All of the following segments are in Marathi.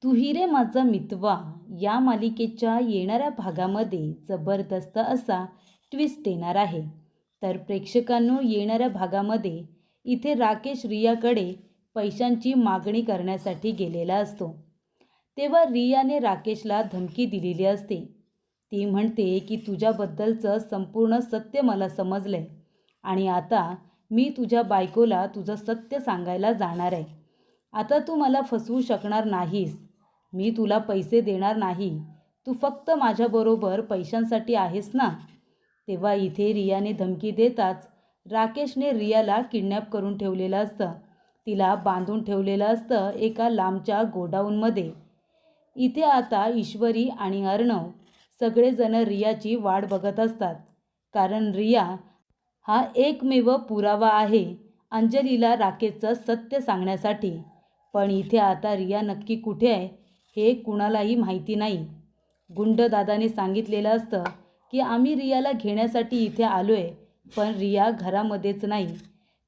तू ही रे माझा मितवा या मालिकेच्या येणाऱ्या भागामध्ये जबरदस्त असा ट्विस्ट येणार आहे. तर प्रेक्षकांनो, येणाऱ्या भागामध्ये इथे राकेश रियाकडे पैशांची मागणी करण्यासाठी गेलेला असतो. तेव्हा रियाने राकेशला धमकी दिलेली असते. ती म्हणते की तुझ्याबद्दलचं संपूर्ण सत्य मला समजलंय आणि आता मी तुझ्या बायकोला तुझं सत्य सांगायला जाणार आहे. आता तू मला फसवू शकणार नाहीस. मी तुला पैसे देणार नाही. तू फक्त माझ्याबरोबर पैशांसाठी आहेस ना? तेव्हा इथे रियाने धमकी देताच राकेशने रियाला किडनॅप करून ठेवलेलं असतं. तिला बांधून ठेवलेलं असतं एका लांबच्या गोडाऊनमध्ये. इथे आता ईश्वरी आणि अर्णव सगळेजण रियाची वाट बघत असतात. कारण रिया हा एकमेव पुरावा आहे अंजलीला राकेशचं सत्य सांगण्यासाठी. पण इथे आता रिया नक्की कुठे आहे हे कुणालाही माहिती नाही. गुंडदादाने सांगितलेलं असतं की आम्ही रियाला घेण्यासाठी इथे आलोय, पण रिया घरामध्येच नाही.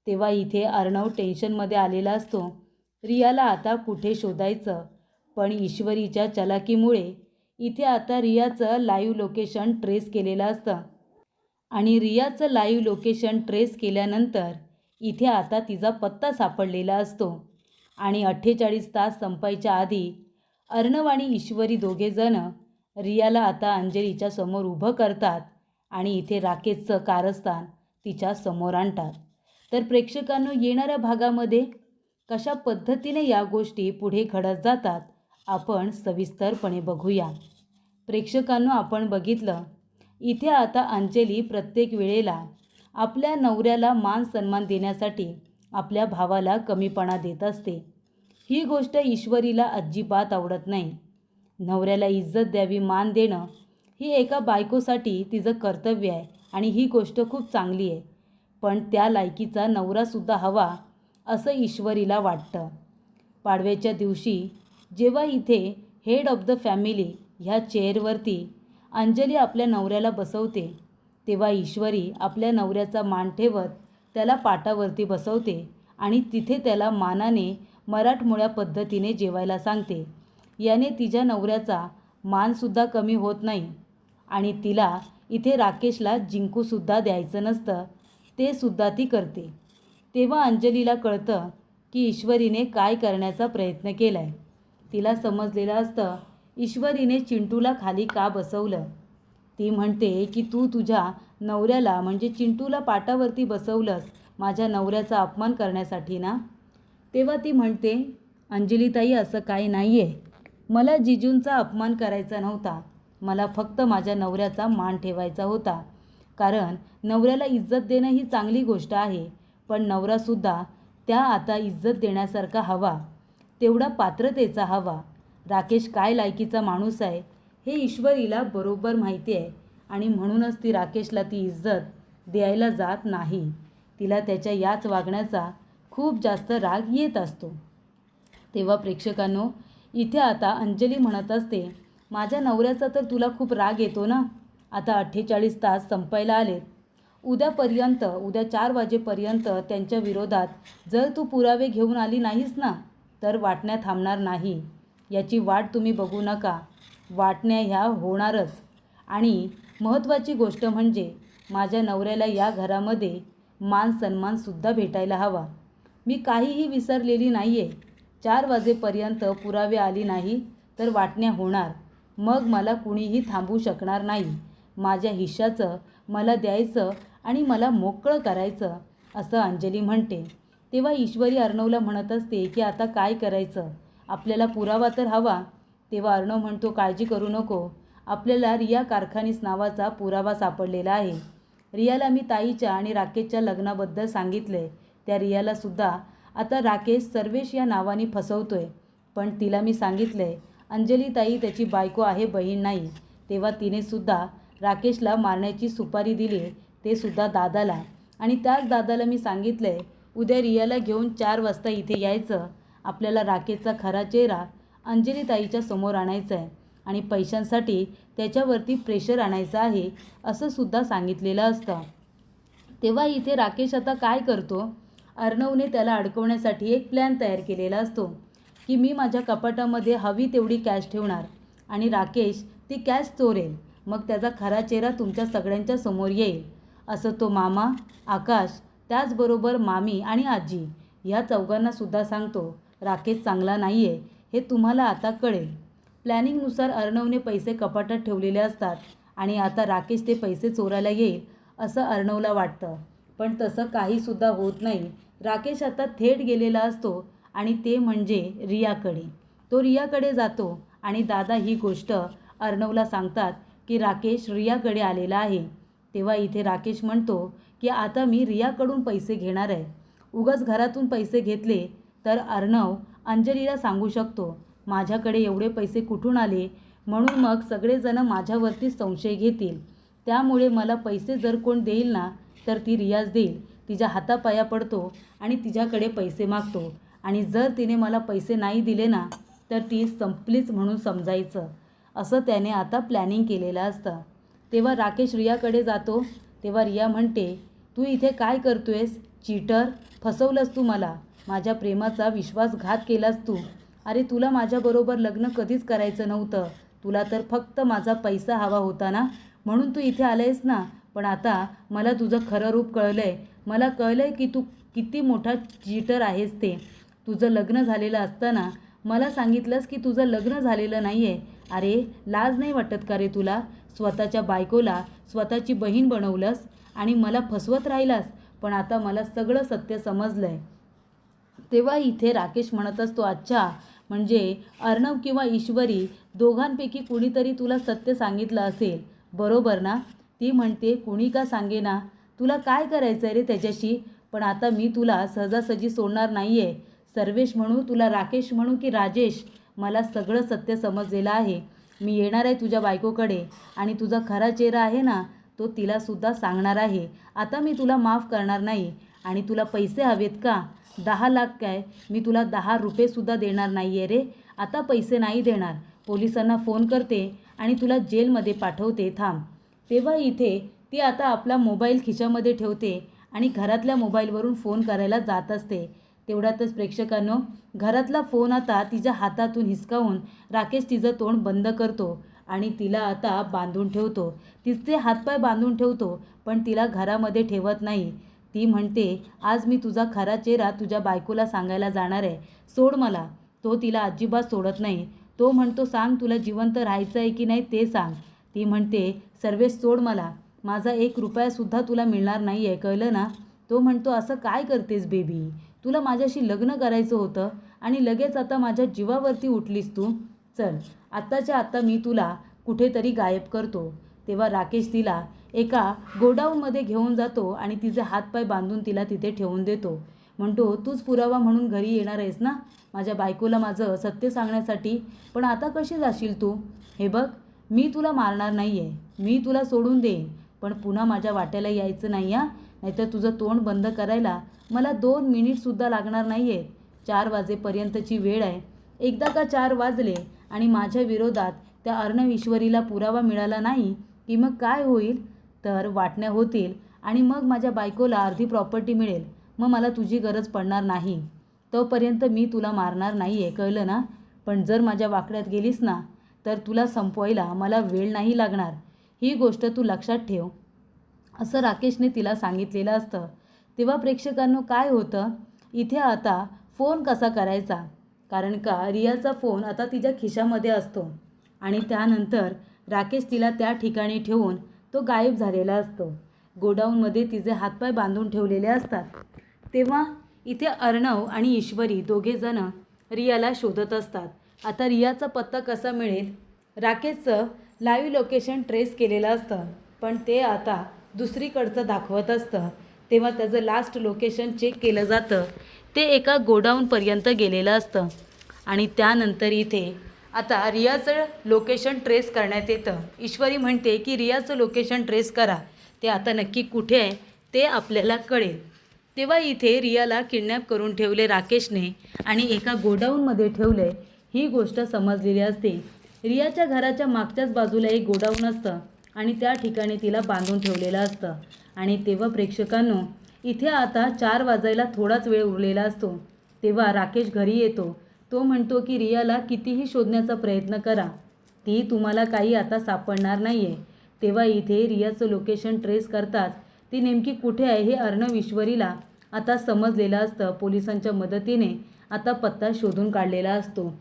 तेव्हा इथे अर्णव टेन्शनमध्ये आलेला असतो. रियाला आता कुठे शोधायचं? पण ईश्वरीच्या चलाकीमुळे इथे आता रियाचं लाईव्ह लोकेशन ट्रेस केलेलं असतं आणि रियाचं लाईव्ह लोकेशन ट्रेस केल्यानंतर इथे आता तिचा पत्ता सापडलेला असतो. आणि 48 तास संपायच्या आधी अर्णव आणि ईश्वरी दोघेजण रियाला आता अंजलीच्या समोर उभं करतात आणि इथे राकेशचं कारस्थान तिच्या समोर आणतात. तर प्रेक्षकांनो, येणाऱ्या भागामध्ये कशा पद्धतीने या गोष्टी पुढे घडत जातात आपण सविस्तरपणे बघूया. प्रेक्षकांनो, आपण बघितलं इथे आता अंजली प्रत्येक वेळेला आपल्या नवऱ्याला मान सन्मान देण्यासाठी आपल्या भावाला कमीपणा देत असते. ही गोष्ट ईश्वरीला अजिबात आवडत नाही. नवऱ्याला इज्जत द्यावी, मान देणं ही एका बायकोसाठी तिचं कर्तव्य आहे आणि ही गोष्ट खूप चांगली आहे. पण त्या लायकीचा नवरासुद्धा हवा असं ईश्वरीला वाटतं. पाडव्याच्या दिवशी जेव्हा इथे हेड ऑफ द फॅमिली ह्या चेअरवरती अंजली आपल्या नवऱ्याला बसवते, तेव्हा ईश्वरी आपल्या नवऱ्याचा मान ठेवत त्याला पाटावरती बसवते आणि तिथे त्याला मानाने मराठमोळ्या पद्धतीने जेवायला सांगते. याने तिच्या नवऱ्याचा मानसुद्धा कमी होत नाही आणि तिला इथे राकेशला जिंकूसुद्धा द्यायचं नसतं, ते सुद्धा ती करते. तेव्हा अंजलीला कळतं की ईश्वरीने काय करण्याचा प्रयत्न केला आहे. तिला समजलेलं असतं ईश्वरीने चिंटूला खाली का बसवलं. ती म्हणते की तू तुझ्या नवऱ्याला म्हणजे चिंटूला पाटावरती बसवलंस माझ्या नवऱ्याचा अपमान करण्यासाठी ना? तेव्हा ती म्हणते, अंजलीताई, असं काही नाही आहे. मला जिजूंचा अपमान करायचा नव्हता. मला फक्त माझ्या नवऱ्याचा मान ठेवायचा होता. कारण नवऱ्याला इज्जत देणं ही चांगली गोष्ट आहे, पण नवरासुद्धा त्या आता इज्जत देण्यासारखा हवा, तेवढा पात्रतेचा हवा. राकेश काय लायकीचा माणूस आहे हे ईश्वरीला बरोबर माहिती आहे आणि म्हणूनच ती राकेशला ती इज्जत द्यायला जात नाही. तिला त्याच्या याच वागण्याचा खूप जास्त राग येत असतो. तेव्हा प्रेक्षकांनो, इथे आता अंजली म्हणत असते, माझ्या नवऱ्याचा तर तुला खूप राग येतो ना? आता 48 तास संपायला आलेत. उद्या 4 वाजेपर्यंत त्यांच्या विरोधात जर तू पुरावे घेऊन आली नाहीस ना, तर वाटण्या थांबणार नाही. याची वाट तुम्ही बघू नका. वाटण्या ह्या होणारच. आणि महत्त्वाची गोष्ट म्हणजे माझ्या नवऱ्याला या घरामध्ये मान सन्मानसुद्धा भेटायला हवा. मी काहीही विसरलेली नाही आहे. 4 वाजेपर्यंत पुरावे आली नाही तर वाटण्या होणार. मग मला कुणीही थांबवू शकणार नाही. माझ्या हिश्श्याचं मला द्यायचं आणि मला मोकळं करायचं, असं अंजली म्हणते. तेव्हा ईश्वरी अर्णवला म्हणत असते की आता काय करायचं? आपल्याला पुरावा तर हवा. तेव्हा अर्णव म्हणतो, काळजी करू नको. आपल्याला रिया कारखानीस नावाचा पुरावा सापडलेला आहे. रियाला मी ताईच्या आणि राकेशच्या लग्नाबद्दल सांगितले. त्या रियालासुद्धा आता राकेश सर्वेश या नावाने फसवतोय. पण तिला मी सांगितलंय अंजली ताई त्याची बायको आहे, बहीण नाही. तेव्हा तिनेसुद्धा राकेशला मारण्याची सुपारी दिली, ते सुद्धा दादाला. आणि त्याच दादाला मी सांगितलंय उद्या रियाला घेऊन 4 वाजता इथे यायचं. आपल्याला राकेशचा खरा चेहरा अंजली ताईच्या समोर आणायचा आहे आणि पैशांसाठी त्याच्यावरती प्रेशर आणायचं आहे, असं सुद्धा सांगितलेलं असतं. तेव्हा इथे राकेश आता काय करतो? अर्णवने त्याला अडकवण्यासाठी एक प्लॅन तयार केलेला असतो. की मी माझ्या कपाटामध्ये हवी तेवढी कॅश ठेवणार आणि राकेश ती कॅश चोरेल. मग त्याचा खरा चेहरा तुमच्या सगळ्यांच्या समोर येईल. असं तो मामा, आकाश, त्याचबरोबर मामी आणि आजी या चौघांनासुद्धा सांगतो. राकेश चांगला नाही आहे हे तुम्हाला आता कळेल. प्लॅनिंगनुसार अर्णवने पैसे कपाटात ठेवलेले असतात आणि आता राकेश ते पैसे चोरायला येईल असं अर्णवला वाटतं. पण तसं काहीसुद्धा होत नाही. राकेश आता थेट गेलेला असतो आणि ते म्हणजे रियाकडे. तो रियाकडे जातो आणि दादा ही गोष्ट अर्णवला सांगतात की राकेश रियाकडे आलेला आहे. तेव्हा इथे राकेश म्हणतो की आता मी रियाकडून पैसे घेणार आहे. उगाच घरातून पैसे घेतले तर अर्णव अंजलीला सांगू शकतो माझ्याकडे एवढे पैसे कुठून आले, म्हणून मग सगळेजण माझ्यावरती संशय घेतील. त्यामुळे मला पैसे जर कोण देईल ना तर ती रियाच देईल. तिच्या हातापाया पडतो आणि तिच्याकडे पैसे मागतो आणि जर तिने मला पैसे नाही दिले ना तर ती संपलीच म्हणून समजायचं. असं त्याने आता प्लॅनिंग केलेलं असतं. तेव्हा राकेश रियाकडे जातो. तेव्हा रिया म्हणते तू इथे काय करतोयस? चीटर, फसवलंस तू मला. माझ्या प्रेमाचा विश्वासघात केलास तू. अरे तुला माझ्याबरोबर लग्न कधीच करायचं नव्हतं. तुला तर फक्त माझा पैसा हवा होता ना, म्हणून तू इथे आलायस ना. पण आता मला तुझं खरं रूप कळलं आहे. मला कळलं आहे की तू किती मोठा चीटर आहेस ते. तुझं लग्न झालेलं असताना मला सांगितलंस की तुझं लग्न झालेलं नाही आहे. अरे लाज नाही वाटत का रे तुला? स्वतःच्या बायकोला स्वतःची बहीण बनवलंस आणि मला फसवत राहिलास. पण आता मला सगळं सत्य समजलं आहे. तेव्हा इथे राकेश म्हणत असतो अच्छा, म्हणजे अर्णव किंवा ईश्वरी दोघांपैकी कुणीतरी तुला सत्य सांगितलं असेल, बरोबर ना? ती म्हणते कुणी का सांगेना, तुला काय करायचं आहे रे त्याच्याशी? पण आता मी तुला सहजासहजी सोडणार नाही आहे. सर्वेश म्हणू, तुला राकेश म्हणू की राजेश, मला सगळं सत्य समजलेलं आहे. मी येणार आहे तुझ्या बायकोकडे आणि तुझा खरा चेहरा आहे ना तो तिलासुद्धा सांगणार आहे. आता मी तुला माफ करणार नाही. आणि तुला पैसे हवेत का? 10 लाख काय, मी तुला 10 रुपयेसुद्धा देणार नाही आहे रे. आता पैसे नाही देणार. पोलिसांना फोन करते आणि तुला जेलमध्ये पाठवते, थांब. तेव्हा इथे ती आता आपला मोबाईल खिशामध्ये ठेवते आणि घरातल्या मोबाईलवरून फोन करायला जात असते. तेवढ्यातच प्रेक्षकांनो, घरातला फोन आता तिच्या हातातून हिसकावून राकेश तिचं तोंड बंद करतो आणि तिला आता बांधून ठेवतो. तिचे हातपाय बांधून ठेवतो, पण तिला घरामध्ये ठेवत नाही. ती म्हणते आज मी तुझा खरा चेहरा तुझ्या बायकोला सांगायला जाणार आहे, सोड मला. तो तिला अजिबात सोडत नाही. तो म्हणतो सांग तुला जिवंत राहायचं आहे की नाही ते सांग. ती म्हणते सर्वेश सोड मला, माझा 1 रुपयासुद्धा तुला मिळणार नाही आहे, कळलं ना? तो म्हणतो असं काय करतेस बेबी, तुला माझ्याशी लग्न करायचं होतं आणि लगेच आता माझ्या जीवावरती उठलीस तू. चल आत्ताच्या आत्ता मी तुला कुठेतरी गायब करतो. तेव्हा राकेश तिला एका गोडाऊनमध्ये घेऊन जातो आणि तिचे हातपाय बांधून तिला तिथे ठेवून देतो. म्हणतो तूच पुरावा म्हणून घरी येणार आहेस ना माझ्या बायकोला माझं सत्य सांगण्यासाठी, पण आता कशी जाशील तू? हे बघ, मी तुला मारणार नाही आहे, मी तुला सोडून देईन, पण पुन्हा माझ्या वाट्याला यायचं नाही या, नाहीतर तुझं तोंड बंद करायला मला 2 मिनिटसुद्धा लागणार नाही आहेत. 4 वाजेपर्यंतची वेळ आहे. एकदा का 4 वाजले आणि माझ्या विरोधात त्या अर्णव ईश्वरीला पुरावा मिळाला नाही की मग काय होईल? तर वाटण्या होतील आणि मग माझ्या बायकोला अर्धी प्रॉपर्टी मिळेल. मग मला तुझी गरज पडणार नाही. तोपर्यंत मी तुला मारणार नाही आहे, कळलं ना? पण जर माझ्या वाकड्यात गेलीस ना तर तुला संपवायला मला वेळ नाही लागणार. ही गोष्ट तू लक्षात ठेव, असं राकेशने तिला सांगितलेलं असतं. तेव्हा प्रेक्षकांनो काय होतं, इथे आता फोन कसा करायचा? कारण का रियाचा फोन आता तिच्या खिशामध्ये असतो आणि त्यानंतर राकेश तिला त्या ठिकाणी ठेवून तो गायब झालेला असतो. गोडाऊनमध्ये तिचे हातपाय बांधून ठेवलेले असतात. तेव्हा इथे अर्णव आणि ईश्वरी दोघेजण रियाला शोधत असतात. आता रियाचा पत्ता कसा मिळेल? राकेशचं लाईव्ह लोकेशन ट्रेस केलेलं असतं, पण ते आता दुसरीकडचं दाखवत असतं. तेव्हा त्याचं लास्ट लोकेशन चेक केलं जातं. ते एका गोडाऊनपर्यंत गेलेलं असतं आणि त्यानंतर इथे आता रियाचं लोकेशन ट्रेस करण्यात येतं. ईश्वरी म्हणते की रियाचं लोकेशन ट्रेस करा, ते आता नक्की कुठे आहे ते आपल्याला कळेल. तेव्हा इथे रियाला किडनॅप करून ठेवले राकेशने आणि एका गोडाऊनमध्ये ठेवले. ही गोष्ट समजलेली असते. रियाच्या घराच्या मागच्याच बाजूला एक गोडाऊन असतं आणि त्या ठिकाणी तिला बांधून ठेवलेलं असतं. आणि तेव्हा प्रेक्षकांनो, इथे आता 4 वाजायला थोडाच वेळ उरलेला असतो. तेव्हा राकेश घरी येतो. तो म्हणतो की रियाला कितीही शोधण्याचा प्रयत्न करा, ती तुम्हाला काही आता सापडणार नाही आहे. तेव्हा इथे रियाचं लोकेशन ट्रेस करताच ती नेमकी कुठे आहे हे अर्णव ईश्वरीला आता समजलेलं असतं. पोलिसांच्या मदतीने आता पत्ता शोधून काढलेला असतो.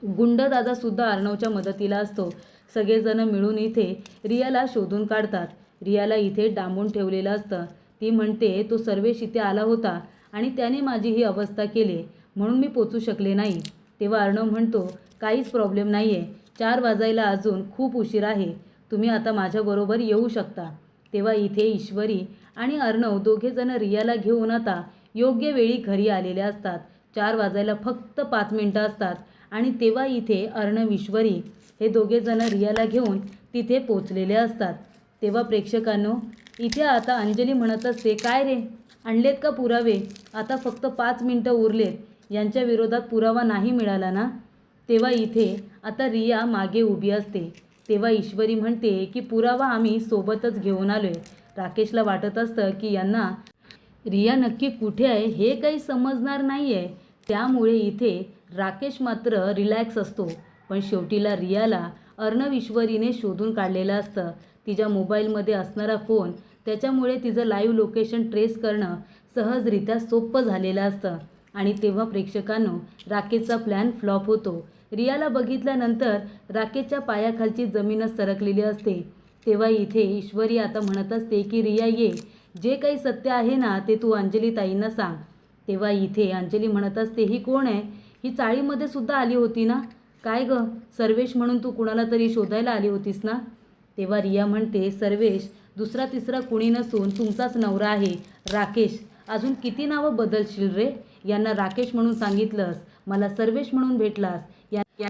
गुंडदादासुद्धा अर्णवच्या मदतीला असतो. सगळेजण मिळून इथे रियाला शोधून काढतात. रियाला इथे डांबून ठेवलेलं असतं. ती म्हणते तो सर्वेश इथे आला होता आणि त्याने माझी ही अवस्था केली म्हणून मी पोचू शकले नाही. तेव्हा अर्णव म्हणतो काहीच प्रॉब्लेम नाही आहे, 4 वाजायला अजून खूप उशीर आहे, तुम्ही आता माझ्याबरोबर येऊ शकता. तेव्हा इथे ईश्वरी आणि अर्णव दोघेजण रियाला घेऊन आता योग्य वेळी घरी आलेले असतात. 4 वाजायला फक्त 5 मिनटं असतात आणि तेव्हा इथे अर्णव ईश्वरी हे दोघेजण रियाला घेऊन तिथे पोचलेले असतात. तेव्हा प्रेक्षकांनो इथे आता अंजली म्हणत असते, काय रे आणलेत का पुरावे? आता फक्त 5 मिनटं उरलेत, यांच्या विरोधात पुरावा नाही मिळाला ना? तेव्हा इथे आता रिया मागे उभी असते. तेव्हा ईश्वरी म्हणते की पुरावा आम्ही सोबतच घेऊन आलोय. राकेशला वाटत असतं की यांना रिया नक्की कुठे आहे हे काही समजणार नाही आहे, त्यामुळे इथे राकेश मात्र रिलॅक्स असतो. पण शेवटीला रियाला अर्णव ईश्वरीने शोधून काढलेलं असतं. तिच्या मोबाईलमध्ये असणारा फोन, त्याच्यामुळे तिचं लाईव्ह लोकेशन ट्रेस करणं सहजरित्या सोपं झालेलं असतं. आणि तेव्हा प्रेक्षकांनो राकेशचा प्लॅन फ्लॉप होतो. रियाला बघितल्यानंतर राकेशच्या पायाखालची जमीनच सरकलेली असते. तेव्हा इथे ईश्वरी आता म्हणत असते की रिया ये, जे काही सत्य आहे ना ते तू अंजली ताईंना सांग. तेव्हा इथे अंजली म्हणत असते, ही कोण आहे? ही चाळीमध्ये सुद्धा आली होती ना? काय गं, सर्वेश म्हणून तू कुणाला तरी शोधायला आली होतीस ना? तेव्हा रिया म्हणते, सर्वेश दुसरा तिसरा कुणी नसून तुमचाच नवरा आहे राकेश. अजून किती नावं बदलशील रे? यांना राकेश म्हणून सांगितलंस, मला सर्वेश म्हणून भेटलास,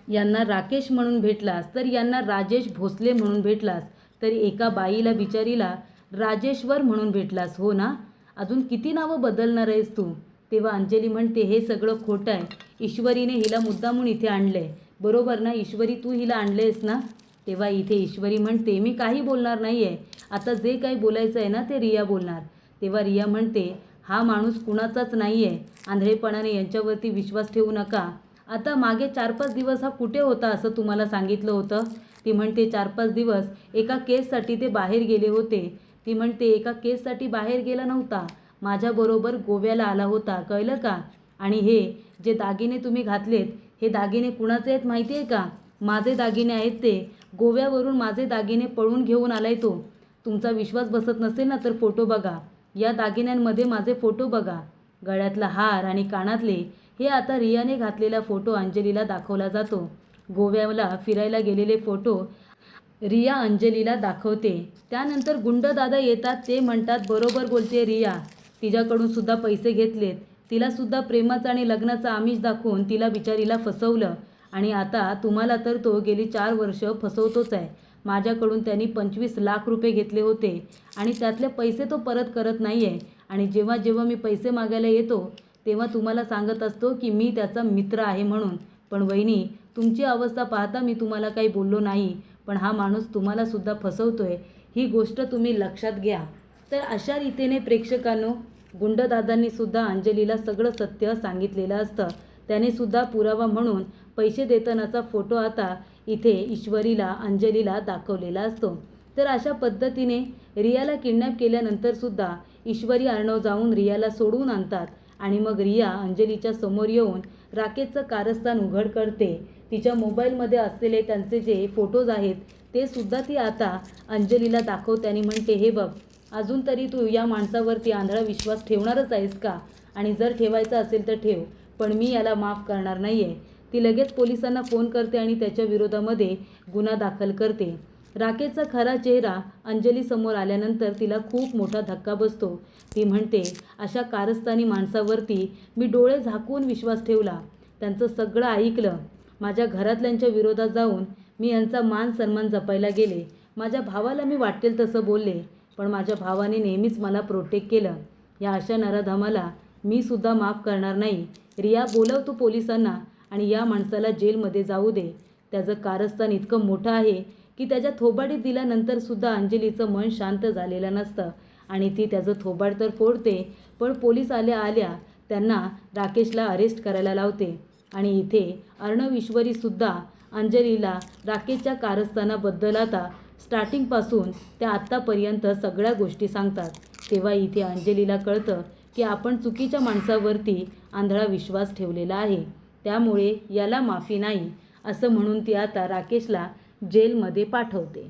यांना राकेश म्हणून भेटलास, तर यांना राजेश भोसले म्हणून भेटलास, तर एका बाईला बिचारीला राजेश्वर म्हणून भेटलास, हो ना? अजून किती नावं बदलणार आहेस तू? तेव्हा अंजली म्हणते, हे सगळं खोटं आहे. ईश्वरीने हिला मुद्दामून इथे आणलंय, बरोबर ना ईश्वरी? तू हिला आणलेस ना? तेव्हा इथे ईश्वरी म्हणते, मी काही बोलणार नाही आहे, आता जे काही बोलायचं आहे ना ते रिया बोलणार. तेव्हा रिया म्हणते, हा माणूस कुणाचाच नाही आहे, आंधळेपणाने यांच्यावरती विश्वास ठेवू नका. आता मागे 4-5 दिवस हा कुठे होता असं तुम्हाला सांगितलं होतं? ती म्हणते 4-5 दिवस एका केससाठी ते बाहेर गेले होते. ती म्हणते एका केससाठी बाहेर गेला नव्हता, माझ्याबरोबर गोव्याला आला होता, कळलं का? आणि हे जे दागिने तुम्ही घातलेत हे दागिने कुणाचे आहेत माहिती आहे का? माझे दागिने आहेत ते. गोव्यावरून माझे दागिने पळून घेऊन आलाय तो. तुमचा विश्वास बसत नसेल ना तर फोटो बघा, या दागिन्यांमध्ये माझे फोटो बघा. गळ्यातला हार आणि कानातले हे आता रियाने घातलेला फोटो अंजलीला दाखवला जातो. गोव्याला फिरायला गेलेले फोटो रिया अंजलीला दाखवते. त्यानंतर गुंडदादा येतात. ते म्हणतात, बरोबर बोलते रिया, तिच्याकडून सुद्धा पैसे घेतलेत, तिलासुद्धा प्रेमाचं आणि लग्नाचं आमिष दाखवून तिला बिचारीला फसवलं आणि आता तुम्हाला तर तो गेली 4 वर्ष फसवतोच आहे. माझ्याकडून त्यांनी 25 लाख रुपये घेतले होते आणि त्यातले पैसे तो परत करत नाही आहे. आणि जेव्हा जेव्हा मी पैसे मागायला येतो तेव्हा तुम्हाला सांगत असतो की मी त्याचा मित्र आहे म्हणून. पण वहिनी, तुमची अवस्था पाहता मी तुम्हाला काही बोललो नाही, पण हा माणूस तुम्हालासुद्धा फसवतोय, ही गोष्ट तुम्ही लक्षात घ्या. तर अशा रीतीने प्रेक्षकांनो गुंडदादांनी सुद्धा अंजलीला सगळं सत्य सांगितलेलं असतं. त्याने सुद्धा पुरावा म्हणून पैसे देतानाचा फोटो आता इथे ईश्वरीला अंजलीला दाखवलेला असतो. तर अशा पद्धतीने रियाला किडनॅप केल्यानंतरसुद्धा ईश्वरी अर्णव जाऊन रियाला सोडवून आणतात आणि मग रिया अंजलीच्या समोर येऊन राकेशचं कारस्थान उघड करते. तिच्या मोबाईलमध्ये असलेले त्यांचे जे फोटोज आहेत ते सुद्धा ती आता अंजलीला दाखवते आणि म्हणते, हे बघ, अजून तरी तू या माणसावरती आंधळा विश्वास ठेवणारच आहेस का? आणि जर ठेवायचा असेल तर ठेव, पण मी याला माफ करणार नाही आहे. ती लगेच पोलिसांना फोन करते आणि त्याच्या विरोधामध्ये गुन्हा दाखल करते. राकेशचा खरा चेहरा अंजलीसमोर आल्यानंतर तिला खूप मोठा धक्का बसतो. ती म्हणते, अशा कारस्थानी माणसावरती मी डोळे झाकून विश्वास ठेवला, त्यांचं सगळं ऐकलं, माझ्या घरातल्यांच्या विरोधात जाऊन मी यांचा मान सन्मान जपायला गेले, माझ्या भावाला मी वाटेल तसं बोलले, पण माझ्या भावाने नेहमीच मला प्रोटेक्ट केलं. या अशा नराधमाला मी सुद्धा माफ करणार नाही. रिया, बोलव तू पोलिसांना आणि या माणसाला जेलमध्ये जाऊ दे. त्याचं कारस्थान इतकं मोठं आहे की त्याच्या थोबाडीत दिल्यानंतरसुद्धा अंजलीचं मन शांत झालेलं नसतं आणि ती त्याचं थोबाड तर फोडते, पण पोलीस आल्या त्यांना राकेशला अरेस्ट करायला लावते. आणि इथे अर्णव ईश्वरीसुद्धा अंजलीला राकेशच्या कारस्थानाबद्दल आता स्टार्टिंगपासून ते आत्तापर्यंत सगळ्या गोष्टी सांगतात. तेव्हा इथे अंजलीला कळतं की आपण चुकीच्या माणसावरती आंधळा विश्वास ठेवलेला आहे, त्यामुळे याला माफी नाही असं म्हणून ती आता राकेशला जेलमध्ये पाठवते.